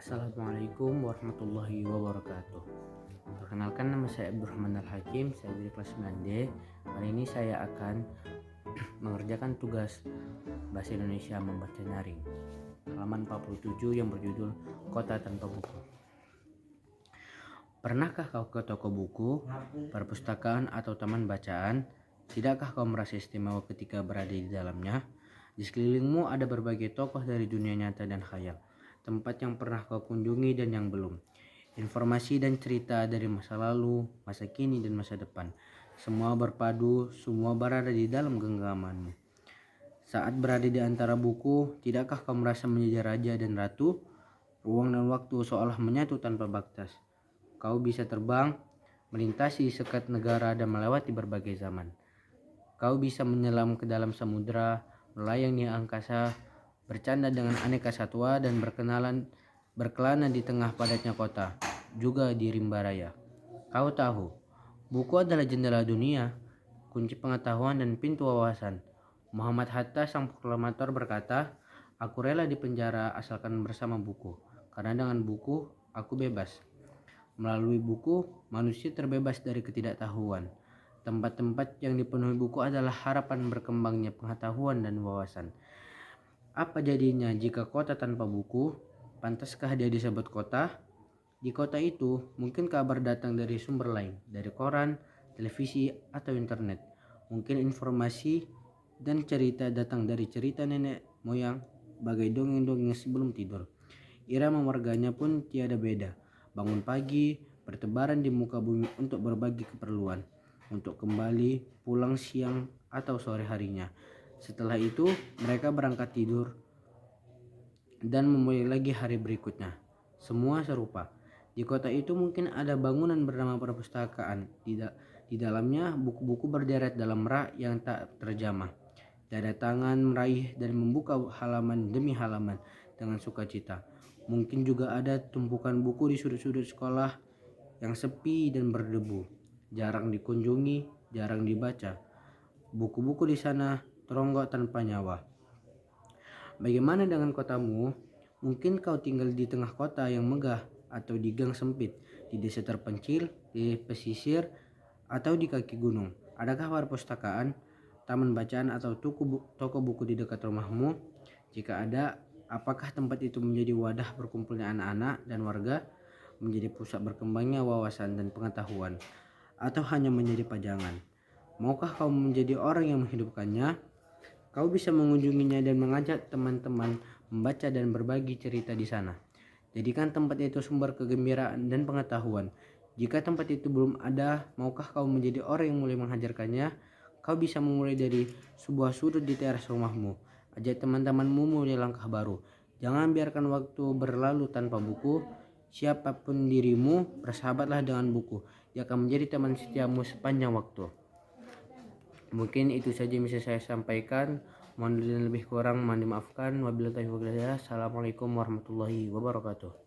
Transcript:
Assalamualaikum warahmatullahi wabarakatuh. Perkenalkan, nama saya Abdurrahman Al-Hakim, saya dari kelas 9D. Hari ini saya akan mengerjakan tugas Bahasa Indonesia Membaca Nyaring halaman 47 yang berjudul Kota Tanpa Buku. Pernahkah kau ke toko buku, perpustakaan atau taman bacaan? Tidakkah kau merasa istimewa ketika berada di dalamnya? Di sekelilingmu ada berbagai tokoh dari dunia nyata dan khayal, tempat yang pernah kau kunjungi dan yang belum. Informasi dan cerita dari masa lalu, masa kini, dan masa depan. Semua berpadu, semua berada di dalam genggamanmu. Saat berada di antara buku, tidakkah kau merasa menjadi raja dan ratu? Ruang dan waktu seolah menyatu tanpa batas. Kau bisa terbang, melintasi sekat negara dan melewati berbagai zaman. Kau bisa menyelam ke dalam samudera, melayang di angkasa, bercanda dengan aneka satwa dan berkelana di tengah padatnya kota, juga di rimba raya. Kau tahu, buku adalah jendela dunia, kunci pengetahuan dan pintu wawasan. Muhammad Hatta, sang proklamator, berkata, "Aku rela dipenjara asalkan bersama buku, karena dengan buku aku bebas." Melalui buku, manusia terbebas dari ketidaktahuan. Tempat-tempat yang dipenuhi buku adalah harapan berkembangnya pengetahuan dan wawasan. Apa jadinya jika kota tanpa buku? Pantaskah dia disebut kota? Di kota itu, mungkin kabar datang dari sumber lain, dari koran, televisi, atau internet. Mungkin informasi dan cerita datang dari cerita nenek moyang, bagai dongeng-dongeng sebelum tidur. Irama warganya pun tiada beda. Bangun pagi, bertebaran di muka bumi untuk berbagi keperluan, untuk kembali pulang siang atau sore harinya. Setelah itu, mereka berangkat tidur dan memulai lagi hari berikutnya. Semua serupa. Di kota itu mungkin ada bangunan bernama perpustakaan. Di dalamnya buku-buku berderet dalam rak yang tak terjamah. Dada tangan meraih dan membuka halaman demi halaman dengan sukacita. Mungkin juga ada tumpukan buku di sudut-sudut sekolah yang sepi dan berdebu, jarang dikunjungi, jarang dibaca. Buku-buku di sana teronggok tanpa nyawa. Bagaimana dengan kotamu? Mungkin kau tinggal di tengah kota yang megah, atau di gang sempit, di desa terpencil, di pesisir, atau di kaki gunung. Adakah perpustakaan, taman bacaan, atau toko buku di dekat rumahmu? Jika ada, apakah tempat itu menjadi wadah berkumpulnya anak-anak dan warga, menjadi pusat berkembangnya wawasan dan pengetahuan, atau hanya menjadi pajangan? Maukah kau menjadi orang yang menghidupkannya? Kau bisa mengunjunginya dan mengajak teman-teman membaca dan berbagi cerita di sana. Jadikan tempat itu sumber kegembiraan dan pengetahuan. Jika tempat itu belum ada, maukah kau menjadi orang yang mulai menghajarkannya? Kau bisa memulai dari sebuah sudut di teras rumahmu. Ajak teman-temanmu mulai langkah baru. Jangan biarkan waktu berlalu tanpa buku. Siapapun dirimu, bersahabatlah dengan buku. Dia akan menjadi teman setiamu sepanjang waktu. Mungkin itu saja yang bisa saya sampaikan. Mohon dan lebih kurang mohon dimaafkan. Wabillahi taufiq wal hidayah. Assalamualaikum warahmatullahi wabarakatuh.